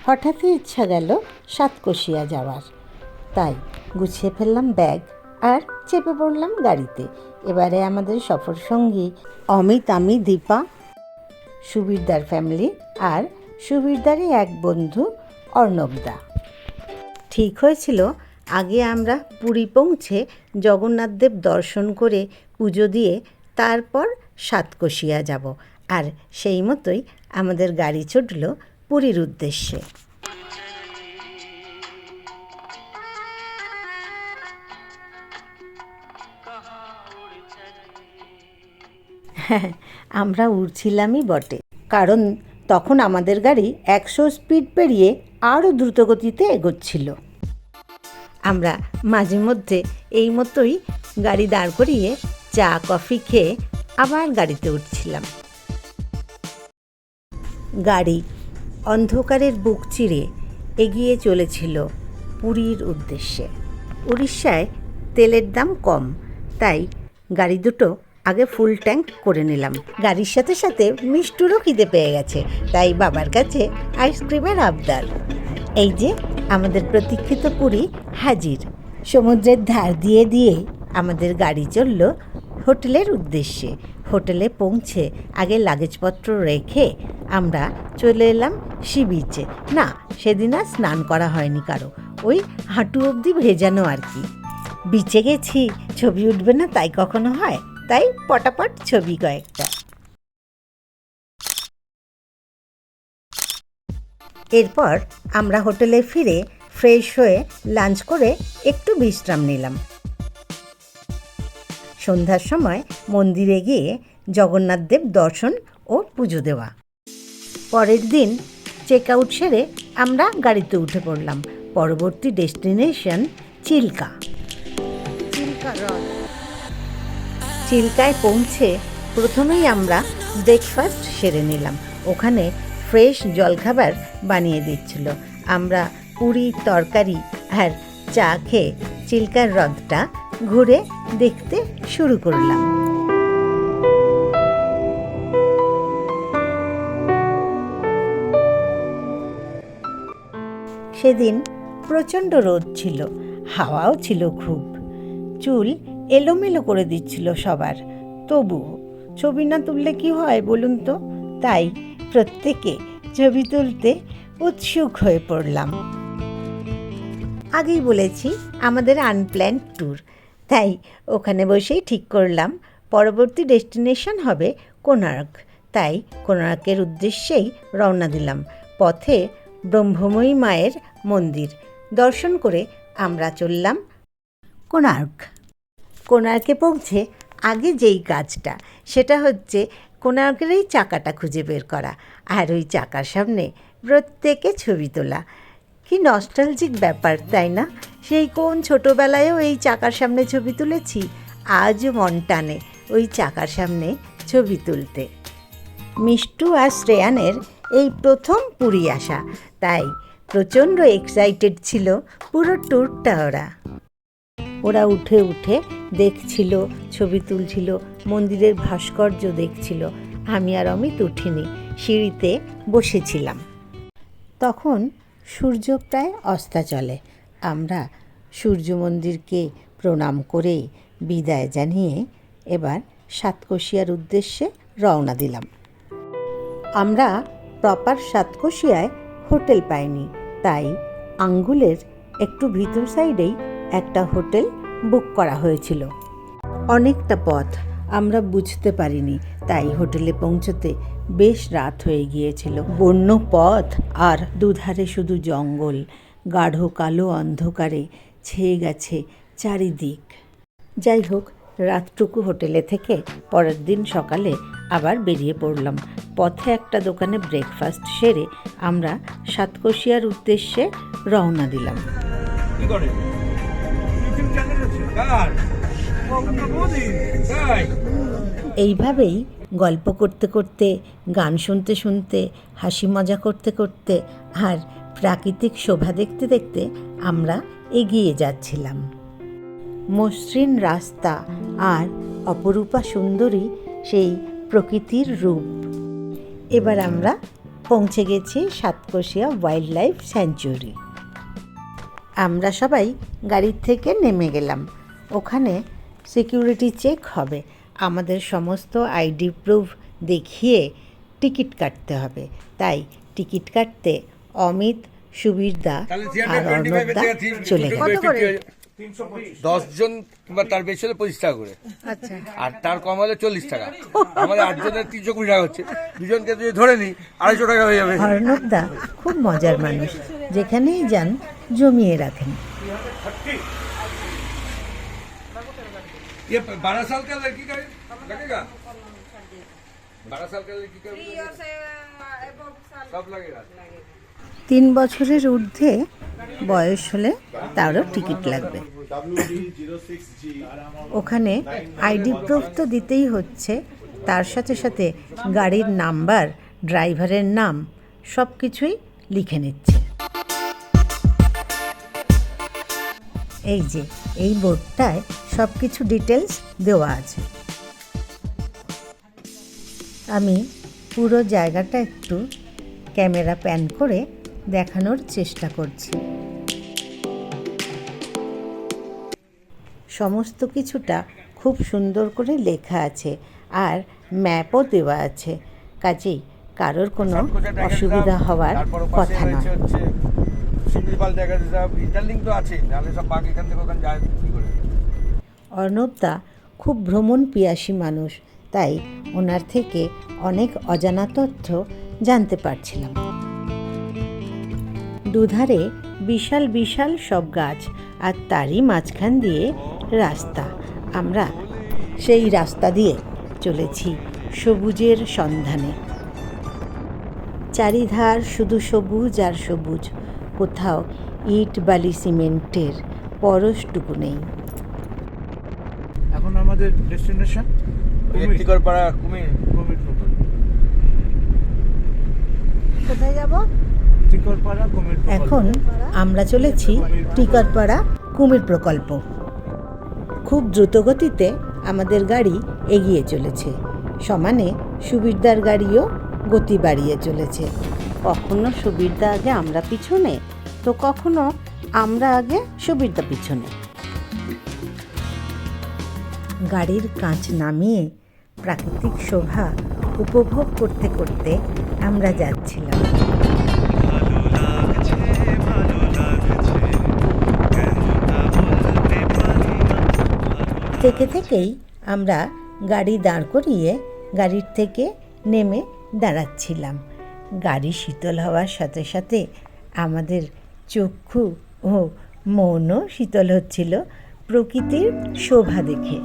হঠাৎই ইচ্ছা গেল সাতকোশিয়া যাওয়ার, তাই গুছিয়ে ফেললাম ব্যাগ আর চেপে পড়লাম গাড়িতে। এবারে আমাদের সফর সঙ্গী অমিত, আমি, দীপা, সুবীরদার ফ্যামিলি আর সুবীরদারই এক বন্ধু অর্ণবদা। ঠিক হয়েছিল আগে আমরা পুরী পৌঁছে জগন্নাথদেব দর্শন করে পুজো দিয়ে তারপর সাতকোশিয়া যাব, আর সেই মতোই আমাদের গাড়ি ছুটল পুরীর উদ্দেশ্যে। হ্যাঁ, আমরা উড়ছিলামই বটে, কারণ তখন আমাদের গাড়ি 100 স্পিড পেরিয়ে আরও দ্রুতগতিতে এগোচ্ছিল। আমরা মাঝে মধ্যে এই মতোই গাড়ি দাঁড় করিয়ে চা কফি খেয়ে আবার গাড়িতে উঠছিলাম। গাড়ি অন্ধকারের বুক চিরে এগিয়ে চলেছিল পুরীর উদ্দেশ্যে। উড়িষ্যায় তেলের দাম কম, তাই গাড়ি দুটো আগে ফুল ট্যাঙ্ক করে নিলাম। গাড়ির সাথে সাথে মিষ্টুরও খিদে পেয়ে গেছে, তাই বাবার কাছে আইসক্রিমের আবদার। এই যে আমাদের প্রতীক্ষিত পুরী হাজির। সমুদ্রের ধার দিয়ে দিয়ে আমাদের গাড়ি চলল হোটেলের উদ্দেশ্যে। হোটেলে পৌঁছে আগে লাগেজপত্র রেখে আমরা চলে এলাম সি বিচে। না, সেদিন আর স্নান করা হয়নি কারো, ওই হাঁটু অবধি ভেজানো আর কি। বিচে গেছি, ছবি উঠবে না তাই কখনো হয়, তাই পটাপট ছবি কয়েকটা। এরপর আমরা হোটেলে ফিরে ফ্রেশ হয়ে লাঞ্চ করে একটু বিশ্রাম নিলাম। সন্ধ্যার সময় মন্দিরে গিয়ে জগন্নাথদেব দর্শন ও পুজো দেওয়া। পরের দিন চেক আউট সেরে আমরা গাড়িতে উঠে পড়লাম। পরবর্তী ডেস্টিনেশন চিল্কা। চিল্কায় পৌঁছে প্রথমেই আমরা ব্রেকফাস্ট সেরে নিলাম। ওখানে ফ্রেশ জলখাবার বানিয়ে দিচ্ছিল। আমরা পুরি, তরকারি আর চা খেয়ে চিল্কার হ্রদটা ঘুরে দেখতে শুরু করলাম। সেদিন প্রচণ্ড রোদ ছিল, হাওয়াও ছিল খুব। চুল এলোমেলো করে দিচ্ছিল সবার, তবুও ছবি না তুললে কি হয় বলুন তো? তাই প্রত্যেকে ছবি তুলতে উৎসুক হয়ে পড়লাম। আগেই বলেছি আমাদের আনপ্ল্যান্ড ট্যুর, তাই ওখানে বসেই ঠিক করলাম পরবর্তী ডেস্টিনেশন হবে কোণার্ক। তাই কোণার্কের উদ্দেশ্যেই রওনা দিলাম। পথে ব্রহ্মময়ী মায়ের মন্দির দর্শন করে আমরা চললাম কোণার্ক। কোণার্কে পৌঁছে আগে যেই কাজটা, সেটা হচ্ছে কোণার্কের এই চাকাটা খুঁজে বের করা, আর ওই চাকার সামনে প্রত্যেকে ছবি তোলা। কি নস্টালজিক ব্যাপার, তাই না? সেই কোন ছোটোবেলায়ও এই চাকার সামনে ছবি তুলেছি, আজও মন টানে ওই চাকার সামনে ছবি তুলতে। মিষ্টু আর শ্রেয়ানের এই প্রথম পুরী আসা, তাই প্রচণ্ড এক্সাইটেড ছিল পুরো ট্যুরটা। ওরা উঠে উঠে দেখছিল, ছবি তুলছিল, মন্দিরের ভাস্কর্য দেখছিল। আমি আর অমিত উঠিনি, সিঁড়িতে বসেছিলাম। তখন সূর্য প্রায় অস্তাচলে। আমরা সূর্য মন্দিরকে প্রণাম করে বিদায় জানিয়ে এবার সাতকোশিয়ার উদ্দেশ্যে রওনা দিলাম। আমরা প্রপার সাতকোশিয়ায় হোটেল পাইনি, তাই আঙ্গুলের একটু ভিতর সাইডেই একটা হোটেল বুক করা হয়েছিল। অনেকটা পথ আমরা বুঝতে পারিনি, তাই হোটেলে পৌঁছতে বেশ রাত হয়ে গিয়েছিল। বন্য পথ আর দুধারে শুধু জঙ্গল, গাঢ় কালো অন্ধকারে ছেয়ে গেছে চারিদিক। যাই হোক, রাতটুকু হোটেলে থেকে পরের দিন সকালে আবার বেরিয়ে পড়লাম। পথে একটা দোকানে ব্রেকফাস্ট সেরে আমরা সাতকোশিয়ার উদ্দেশ্যে রওনা দিলাম। এইভাবেই গল্প করতে করতে, গান শুনতে শুনতে, হাসি মজা করতে করতে আর প্রাকৃতিক শোভা দেখতে দেখতে আমরা এগিয়ে যাচ্ছিলাম। মসৃণ রাস্তা আর অপরূপা সুন্দরী সেই প্রকৃতির রূপ। এবার আমরা পৌঁছে গেছি সাতকোশিয়া ওয়াইল্ড লাইফ স্যাঞ্চুরি। আমরা সবাই গাড়ির থেকে নেমে গেলাম। ওখানে সিকিউরিটি চেক হবে, আমাদের সমস্ত আইডি প্রুফ দেখিয়ে টিকিট কাটতে হবে। তাই টিকিট কাটতে অমিত, সুবীরদা আর অর্ণবদা চলে গেল। 10 জন কিংবা তার বেশি হলে 25 টাকা করে, আচ্ছা, আর তার কম হলে 40 টাকা। আমাদের 8 জনের 320 টাকা হচ্ছে, দুজনকে যদি ধরে নিই 250 টাকা হয়ে যাবে। অর্ণবদা খুব মজার মানুষ, যেখানেই যান জমিয়ে রাখেন। ये 12 साल का लड़की का लगेगा, 12 साल का लड़की का सब लगेगा। 3 বছরের ঊর্ধ্বে বয়স হলে তারও টিকিট লাগবে। ওখানে আইডি প্রুফ তো দিতেই হচ্ছে, তার সাথে সাথে গাড়ির নাম্বার, ড্রাইভারের নাম সব কিছুই লিখে নিচ্ছে। এই যে এই বোর্ডটায় সব কিছু ডিটেলস দেওয়া আছে। আমি পুরো জায়গাটা একটু ক্যামেরা প্যান করে দেখানোর চেষ্টা করছি। সমস্ত কিছুটা খুব সুন্দর করে লেখা আছে আর ম্যাপও দেওয়া আছে, কাজেই কারোর কোনো অসুবিধা হওয়ার কথা নয়। অর্ণবদা খুব ভ্রমণ পিয়াসী মানুষ, তাই ওনার থেকে অনেক অজানা তথ্য জানতে পারছিলাম। দুধারে বিশাল বিশাল সব গাছ, আর তারই মাঝখান দিয়ে রাস্তা। আমরা সেই রাস্তা দিয়ে চলেছি সবুজের সন্ধানে। চারিধার শুধু সবুজ আর সবুজ, কোথাও ইট বালি সিমেন্টের পরশটুকু নেই। এখন আমাদের ডেস্টিনেশন টিকরপাড়া, কুমির। কোথায় যাব? টিকরপাড়া কুমির। এখন আমরা চলেছি টিকরপাড়া কুমির প্রকল্প। খুব দ্রুতগতিতে আমাদের গাড়ি এগিয়ে চলেছে, সমানে সুবীরদার গাড়িও গতি বাড়িয়ে চলেছে। কখনো সুবীরদা আগে আমরা পিছনে, তো কখনো আমরা আগে সুবীরদা পিছনে। গাড়ির কাঁচ নামিয়ে প্রাকৃতিক শোভা উপভোগ করতে করতে আমরা যাচ্ছিলাম। থেকে থেকেই আমরা গাড়ি দাঁড় করিয়ে গাড়ির থেকে নেমে দাঁড়াচ্ছিলাম। গাড়ি শীতল হওয়ার সাথে সাথে আমাদের চক্ষু ও মনও শীতল হচ্ছিল প্রকৃতির শোভা দেখে।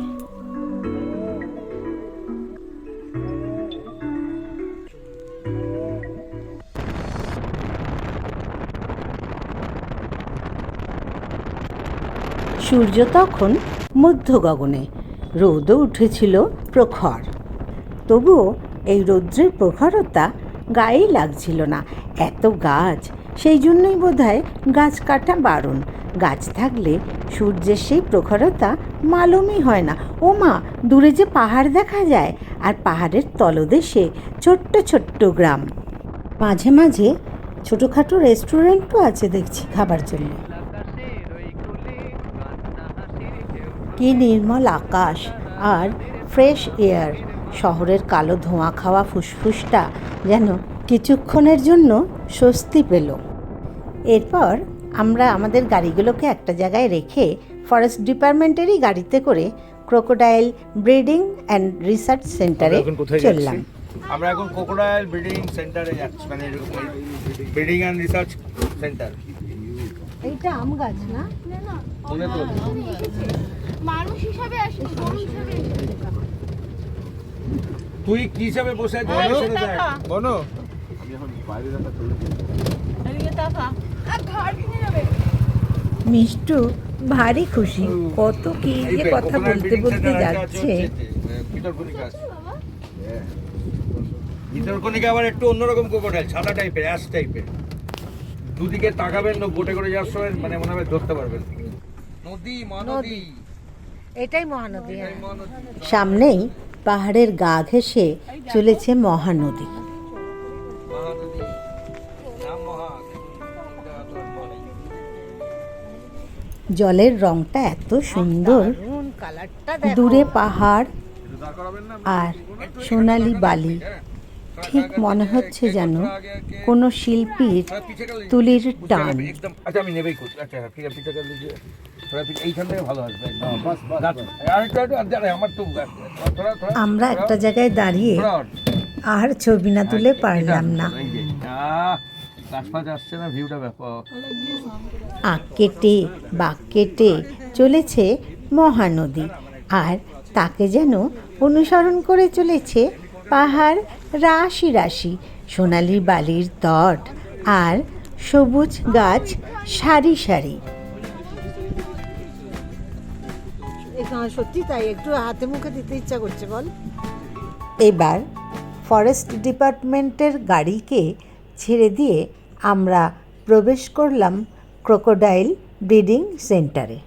সূর্য তখন মধ্য গগনে, রোদও উঠেছিল প্রখর। তবুও এই রৌদ্রের প্রখরতা গায়েই লাগছিল না। এত গাছ, সেই জন্যই বোধহয় গাছ কাটা বারণ। গাছ থাকলে সূর্যের সেই প্রখরতা মালুমই হয় না। ও মা, দূরে যে পাহাড় দেখা যায়, আর পাহাড়ের তলদেশে ছোট্ট ছোট্ট গ্রাম। মাঝে মাঝে ছোটোখাটো রেস্টুরেন্টও আছে দেখছি খাবার জন্য। কি নির্মল আকাশ আর ফ্রেশ এয়ার! শহরের কালো ধোঁয়া খাওয়া ফুসফুসটা যেন কিছুক্ষণের জন্য স্বস্তি পেল। এরপর আমরা আমাদের গাড়িগুলোকে একটা জায়গায় রেখে ফরেস্ট ডিপার্টমেন্টেরই গাড়িতে করে ক্রোকোডাইল ব্রিডিং অ্যান্ড রিসার্চ সেন্টারে চললাম। আমরা এখন ক্রোকোডাইল ব্রিডিং সেন্টারে যাচ্ছি, মানে ব্রিডিং অ্যান্ড রিসার্চ সেন্টার। এইটা আম গাছ না? মানুষ হিসাবে আসি, হিসাবে তুই কি হিসাবে বসে আছিস? বনো মিষ্টু ভারী খুশি, কত কি যে কথা বলতে বলতে যাচ্ছে। ভিতরকনিকা আবার একটু অন্যরকম ক্রোকোডাইল, সাদা টাইপের, অ্যাশ টাইপের। দুদিকে তাকাবেন না, বোটে করে যাওয়ার সময় মানে মনে হবে ধরতে পারবেন। নদী, মহানদী, এটাই মহানদী। সামনেই পাহাড়ের গা ঘেঁষে চলেছে মহানদী। জলের রংটা এত সুন্দর, দূরে পাহাড় আর সোনালি বালি, ঠিক মনে হচ্ছে যেন কোনো শিল্পীর তুলির টান। একদম আচ্ছা আমি নেবেই করছি। আচ্ছা ঠিক আছে, পিঠে করে দিচ্ছি। থোড়া পিঠে এইখান থেকে ভালো আসবে একদম। আরেকটা আমার তো থোড়া আমরা একটা জায়গায় দাঁড়িয়ে আর ছবি না তুলে পারলাম না। গাছপাছ আসছে না, ভিউটা ব্যাপক। আঁক কেটে বাঁক কেটে চলেছে মহানদী, আর তাকে যেন অনুসরণ করে চলেছে পাহাড় রাশি রাশি, সোনালি বালির তট আর সবুজ গাছ সারি সারি। সত্যি তাই, একটু হাতে মুখে দিতে ইচ্ছা করছে বল। এবার ফরেস্ট ডিপার্টমেন্টের গাড়িকে ছেড়ে দিয়ে আমরা প্রবেশ করলাম ক্রোকোডাইল ব্রিডিং সেন্টারে।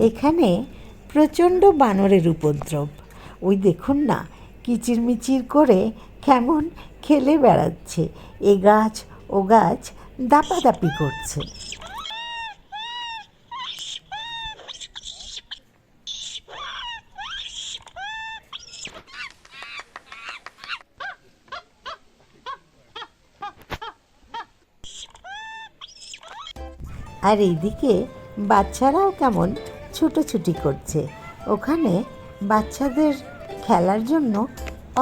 এখানে প্রচণ্ড বানরের উপদ্রব। ওই দেখুন না, কিচিরমিচির করে কেমন খেলে বেড়াচ্ছে, এ গাছ ও গাছ দাপাদাপি করছে। আর এইদিকে বাচ্চারাও কেমন ছুটোছুটি করছে। ওখানে বাচ্চাদের খেলার জন্য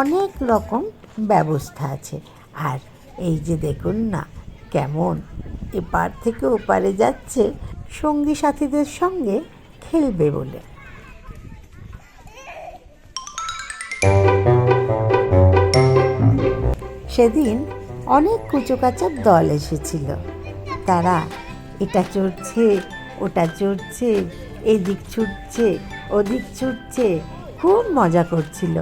অনেক রকম ব্যবস্থা আছে। আর এই যে দেখুন না, কেমন এপার থেকে ওপারে যাচ্ছে সঙ্গী সাথীদের সঙ্গে খেলবে বলে। সেদিন অনেক কুচোকাচার দল এসেছিল। তারা এটা চড়ছে, ওটা চড়ছে, এদিক ছুটছে, ওদিক ছুটছে, খুব মজা করছিল।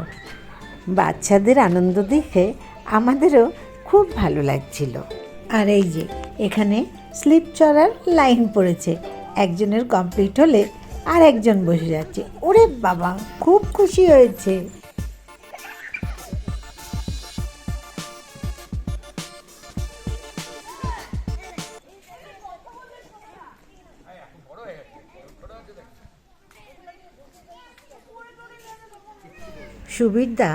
বাচ্চাদের আনন্দ দেখে আমাদেরও খুব ভালো লাগছিল। আর এই যে এখানে স্লিপ চড়ার লাইন পড়েছে, একজনের কমপ্লিট হলে আর একজন বসে যাচ্ছে। ওরে বাবা, খুব খুশি হয়েছে। সুবীরদা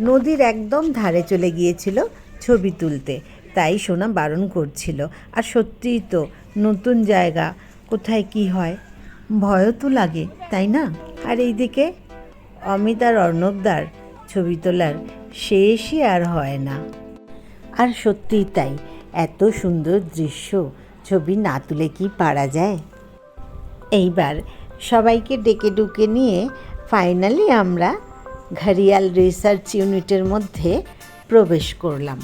নদীর একদম ধারে চলে গিয়েছিল ছবি তুলতে, তাই সোনা বারণ করছিল। আর সত্যিই তো, নতুন জায়গা, কোথায় কি হয়, ভয়ও তো লাগে, তাই না? আর এইদিকে অমিত আর অর্ণবদার ছবি তোলার শেষই আর হয় না। আর সত্যিই তাই, এত সুন্দর দৃশ্য ছবি না তুলে কি পারা যায়? এইবার সবাইকে ডেকে ডুকে নিয়ে ফাইনালি আমরা ঘড়িয়াল রিসার্চ ইউনিটের মধ্যে প্রবেশ করলাম।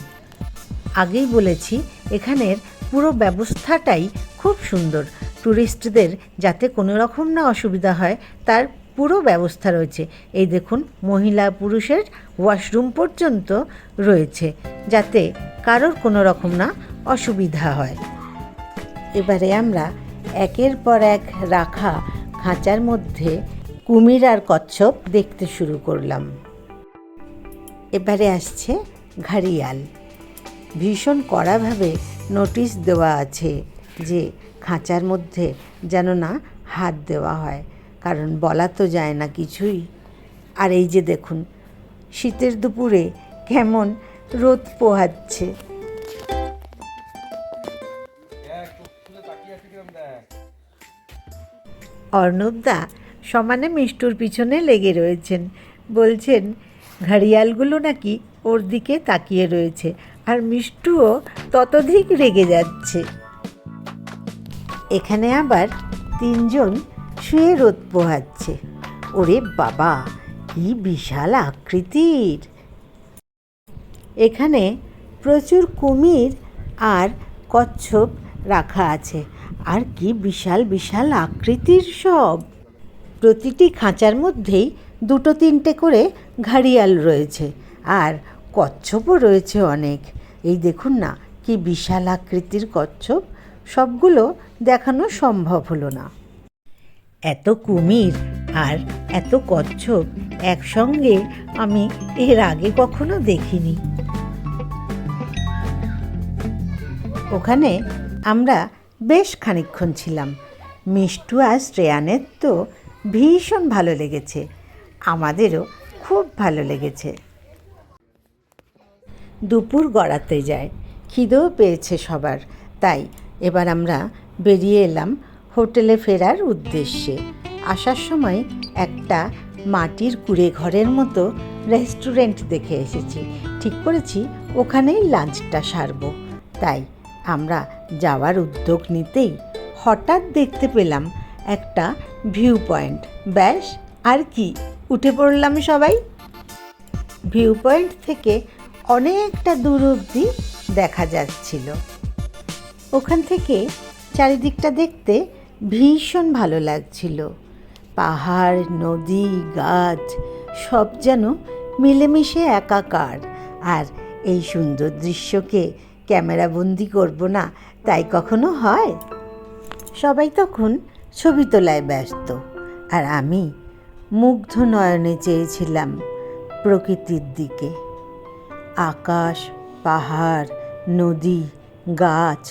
আগেই বলেছি, এখানের পুরো ব্যবস্থাটাই খুব সুন্দর। ট্যুরিস্টদের যাতে কোনো রকম না অসুবিধা হয় তার পুরো ব্যবস্থা রয়েছে। এই দেখুন, মহিলা পুরুষের ওয়াশরুম পর্যন্ত রয়েছে, যাতে কারোর কোনো রকম না অসুবিধা হয়। এবারে আমরা একের পর এক রাখা খাঁচার মধ্যে কুমির আর কচ্ছপ দেখতে শুরু করলাম। এবারে আসছে ঘড়িয়াল। ভীষণ কড়াভাবে নোটিশ দেওয়া আছে যে খাঁচার মধ্যে যেন না হাত দেওয়া হয়, কারণ বলা তো যায় না কিছুই। আর এই যে দেখুন, শীতের দুপুরে কেমন রোদ পোহাচ্ছে। অর্ণবদা সমানে মিষ্টুর পিছনে লেগে রয়েছেন, বলছেন ঘড়িয়ালগুলো নাকি ওর দিকে তাকিয়ে রয়েছে, আর মিষ্টুও ততোধিক রেগে যাচ্ছে। এখানে আবার তিনজন শুয়ে রোদ পোহাচ্ছে। ওরে বাবা, কি বিশাল আকৃতির! এখানে প্রচুর কুমির আর কচ্ছপ রাখা আছে, আর কি বিশাল বিশাল আকৃতির সব। প্রতিটি খাঁচার মধ্যেই দুটো তিনটে করে ঘড়িয়াল রয়েছে, আর কচ্ছপও রয়েছে অনেক। এই দেখুন না, কি বিশাল আকৃতির কচ্ছপ। সবগুলো দেখানো সম্ভব হলো না। এত কুমির আর এত কচ্ছপ একসঙ্গে আমি এর আগে কখনো দেখিনি। ওখানে আমরা বেশ খানিকক্ষণ ছিলাম। মিষ্টু আর শ্রেয়ানের তো ভীষণ ভালো লেগেছে, আমাদেরও খুব ভালো লেগেছে। দুপুর গড়াতে যায়, খিদেও পেয়েছে সবার, তাই এবার আমরা বেরিয়ে এলাম হোটেলে ফেরার উদ্দেশ্যে। আসার সময় একটা মাটির কুঁড়ে ঘরের মতো রেস্টুরেন্ট দেখে এসেছি, ঠিক করেছি ওখানেই লাঞ্চটা সারবো। তাই আমরা যাওয়ার উদ্যোগ নিতেই হঠাৎ দেখতে পেলাম একটা ভিউ পয়েন্ট। ব্যাস আর কি, উঠে পড়লাম সবাই। ভিউ পয়েন্ট থেকে অনেকটা দূর অবধি দেখা যাচ্ছিল। ওখান থেকে চারিদিকটা দেখতে ভীষণ ভালো লাগছিল। পাহাড়, নদী, গাছ সব যেন মিলেমিশে একাকার। আর এই সুন্দর দৃশ্যকে ক্যামেরাবন্দি করব না তাই কখনো হয়? সবাই তখন ছবি তোলায় ব্যস্ত, আর আমি মুগ্ধ নয়নে চেয়েছিলাম প্রকৃতির দিকে। আকাশ, পাহাড়, নদী, গাছ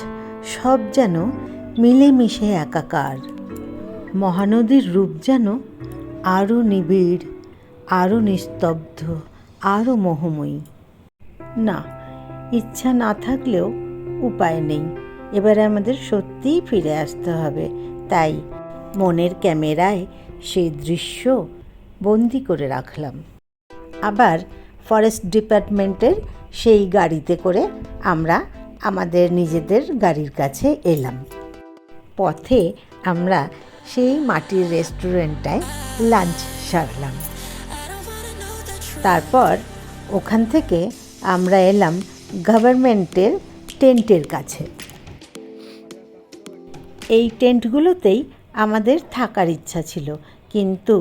সব যেন মিলেমিশে একাকার। মহানদীর রূপ যেন আরও নিবিড়, আরও নিস্তব্ধ, আরও মোহময়ী। না, ইচ্ছা না থাকলেও উপায় নেই, এবারে আমাদের সত্যিই ফিরে আসতে হবে। তাই মনের ক্যামেরায় সেই দৃশ্য বন্দি করে রাখলাম। আবার ফরেস্ট ডিপার্টমেন্টের সেই গাড়িতে করে আমরা আমাদের নিজেদের গাড়ির কাছে এলাম। পথে আমরা সেই মাটির রেস্টুরেন্টটায় লাঞ্চ সারলাম। তারপর ওখান থেকে আমরা এলাম গভর্নমেন্টের টেন্টের কাছে। এই টেন্টগুলোতেই আমাদের থাকার ইচ্ছা ছিল, কিন্তু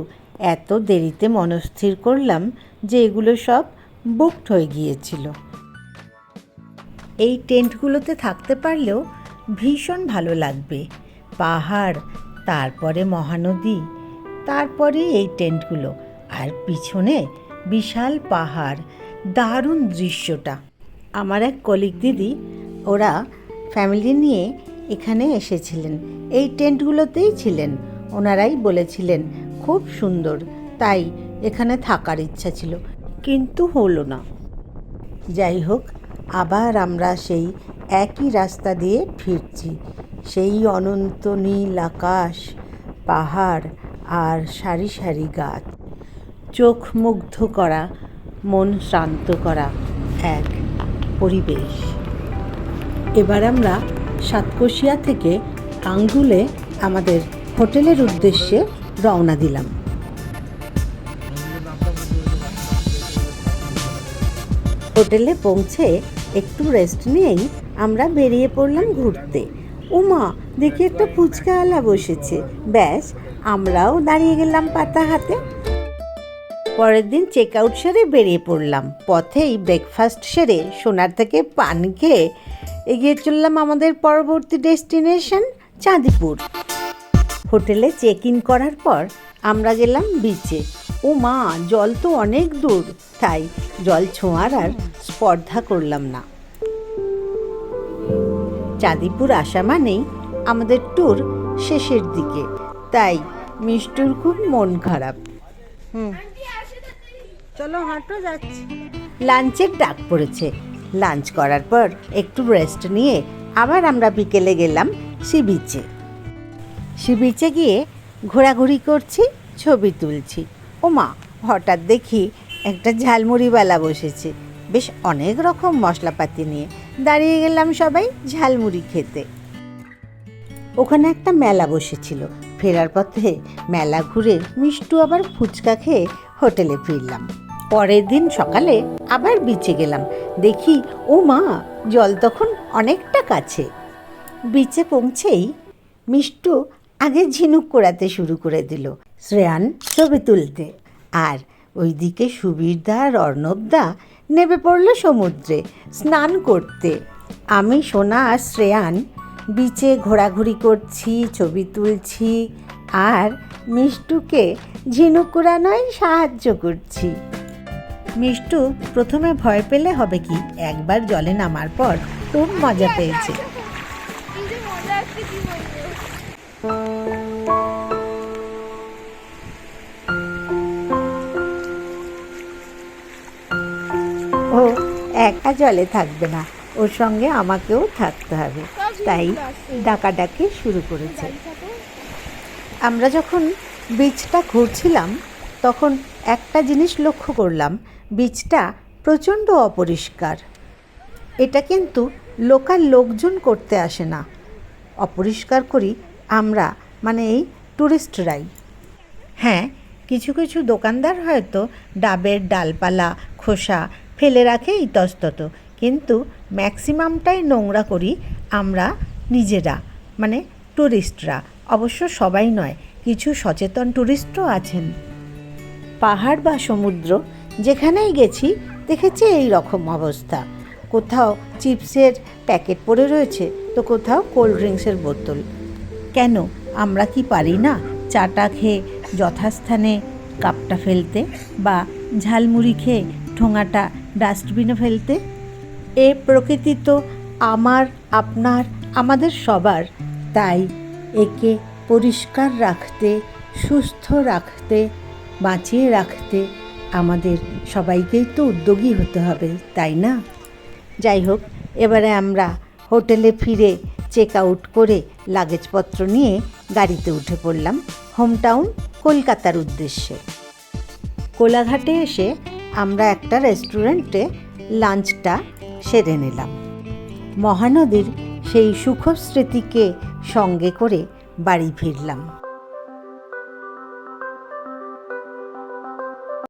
এত দেরিতে মনস্থির করলাম যে এগুলো সব বুকড হয়ে গিয়েছিল। এই টেন্টগুলোতে থাকতে পারলেও ভীষণ ভালো লাগবে। পাহাড়, তারপরে মহানদী, তারপরে এই টেন্টগুলো, আর পিছনে বিশাল পাহাড়, দারুণ দৃশ্যটা। আমার এক কলিগ দিদি, ওরা ফ্যামিলি নিয়ে এখানে এসেছিলেন, এই টেন্টগুলোতেই ছিলেন। ওনারাই বলেছিলেন খুব সুন্দর, তাই এখানে থাকার ইচ্ছা ছিল, কিন্তু হলো না। যাই হোক, আবার আমরা সেই একই রাস্তা দিয়ে ফিরছি। সেই অনন্ত নীল আকাশ, পাহাড় আর সারি সারি গাছ, চোখ মুগ্ধ করা, মন শান্ত করা এক পরিবেশ। এবার আমরা সাতকোশিয়া থেকে আঙ্গুলে আমাদের হোটেলের উদ্দেশ্যে রওনা দিলাম। হোটেলে পৌঁছে একটু রেস্ট নিয়েই আমরা বেরিয়ে পড়লাম ঘুরতে। উমা, দেখি একটা ফুচকাওয়ালা বসেছে। ব্যাস, আমরাও দাঁড়িয়ে গেলাম পাতা হাতে। পরের দিন চেক আউট সেরে বেরিয়ে পড়লাম। পথেই ব্রেকফাস্ট সেরে সোনার থেকে পান খেয়ে এগিয়ে চললাম আমাদের পরবর্তী ডেস্টিনেশন চাঁদিপুর। হোটেলে চেক ইন করার পর আমরা গেলাম বিচে। ও মা, জল তো অনেক দূর, তাই জল ছোঁয়ার আর স্পর্ধা করলাম না। চাঁদিপুর আসা মানেই আমাদের ট্যুর শেষের দিকে, তাই মিষ্টুর খুব মন খারাপ। চলো হাঁটো, যাচ্ছি। লাঞ্চের ডাক পড়েছে। লাঞ্চ করার পর একটু রেস্ট নিয়ে আবার আমরা বিকেলে গেলাম সি বিচে। সি বিচে গিয়ে ঘোরাঘুরি করছি, ছবি তুলছি। ওমা, হঠাৎ দেখি একটা ঝালমুড়িওয়ালা বসেছে, বেশ অনেক রকম মশলাপাতি নিয়ে। দাঁড়িয়ে গেলাম সবাই ঝালমুড়ি খেতে। ওখানে একটা মেলা বসেছিল। ফেরার পথে মেলা ঘুরে মিষ্টু আবার ফুচকা খেয়ে হোটেলে ফিরলাম। পরের দিন সকালে আবার বিচে গেলাম। দেখি ও মা, জল তখন অনেকটা কাছে। বিচে পৌঁছেই মিষ্টু আগে ঝিনুক কোড়াতে শুরু করে দিল, শ্রেয়ান ছবি তুলতে, আর ওইদিকে সুবীরদা আর অর্ণবদা নেমে পড়ল সমুদ্রে স্নান করতে। আমি, সোনা আর শ্রেয়ান বিচে ঘোরাঘুরি করছি, ছবি তুলছি, আর মিষ্টুকে ঝিনুক কুড়ানোয় সাহায্য করছি। মিষ্টু প্রথমে ভয় পেলে হবে কি, একবার জলে নামার পর খুব মজা পেয়েছে। এই যে মজা আসছে কি বলবো। ও একা জলে থাকবে না, ওর সঙ্গে আমাকেও থাকতে হবে, তাই ডাকাডাকি শুরু করেছে। আমরা যখন বিচটা ঘুরছিলাম তখন একটা জিনিস লক্ষ্য করলাম, বিচটা প্রচণ্ড অপরিষ্কার। এটা কিন্তু লোকাল লোকজন করতে আসে না, অপরিষ্কার করি আমরা, মানে এই টুরিস্টরাই। হ্যাঁ, কিছু কিছু দোকানদার হয়তো ডাবের ডালপালা খোসা ফেলে রাখে ইতস্তত, কিন্তু ম্যাক্সিমামটাই নোংরা করি আমরা নিজেরা, মানে টুরিস্টরা। অবশ্য সবাই নয়, কিছু সচেতন টুরিস্টও আছেন। পাহাড় বা সমুদ্র যেখানেই গেছি দেখেছি এই রকম অবস্থা। কোথাও চিপসের প্যাকেট পড়ে রয়েছে, তো কোথাও কোল্ড ড্রিঙ্কসের বোতল। কেন আমরা কি পারি না চাটা খেয়ে যথাস্থানে কাপটা ফেলতে, বা ঝালমুড়ি খেয়ে ঠোঙাটা ডাস্টবিনে ফেলতে? এ প্রকৃতি তো আমার, আপনার, আমাদের সবার। তাই একে পরিষ্কার রাখতে, সুস্থ রাখতে, বাঁচিয়ে রাখতে আমাদের সবাইকেই তো উদ্যোগী হতে হবে, তাই না? যাই হোক, এবারে আমরা হোটেলে ফিরে চেক আউট করে লাগেজপত্র নিয়ে গাড়িতে উঠে পড়লাম হোম টাউন কলকাতার উদ্দেশ্যে। কোলাঘাটে এসে আমরা একটা রেস্টুরেন্টে লাঞ্চটা সেরে নিলাম। মহানদীর সেই সুখস্মৃতিকে সঙ্গে করে বাড়ি ফিরলাম।